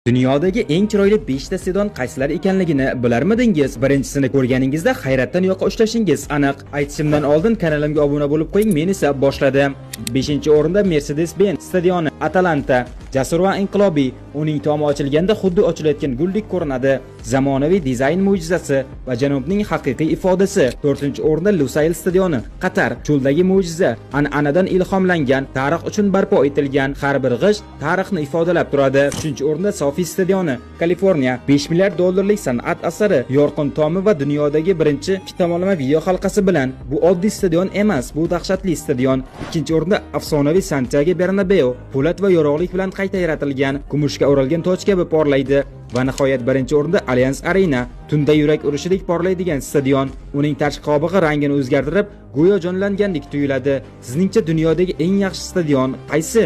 Dunyodagi eng chiroyli 5 ta stadion qaysilar ekanligini bilarmidingiz? Birinchisini ko'rganingizda hayratdan yoqa ushlashingiz aniq. Aytishimdan oldin kanalimga obuna bo'lib qo'ying, men esa boshladim. 5-o'rinda Mercedes-Benz stadioni Atalanta. Jasur va inqilobiy, uning tomi ochilganda xuddi ochilayotgan guldek ko'rinadi. Zamonaviy dizayn mo'jizasi va janubning haqiqiy ifodasi. 4-o'rinda Lusail stadioni Qatar. Cho'ldagi mo'jiza, an'anadan ilhomlangan, tarix uchun barpo etilgan, har bir g'isht tarixni ifodalab turadi. 3-o'rinda Sofi stadioni Kaliforniya. 5 milliard dollarlik san'at asari, yorqin tomi va dunyodagi birinchi tomonlama video halqasi bilan. Bu oddiy stadion emas, bu dahshatli stadion. 2-o'rinda afsonaviy Santiago Bernabeu, po'lat va yorug'lik bilan qayta yaratilgan, kumushga o'ralgan toj kabi porlaydi. Va nihoyat 1-o'rinda Allianz Arena, tunda yurak urishidek porlaydigan stadion. Uning tashqi qobig'i rangini o'zgartirib, go'yo jonlangandek tuyuladi. Sizningcha dunyodagi eng yaxshi stadion qaysi?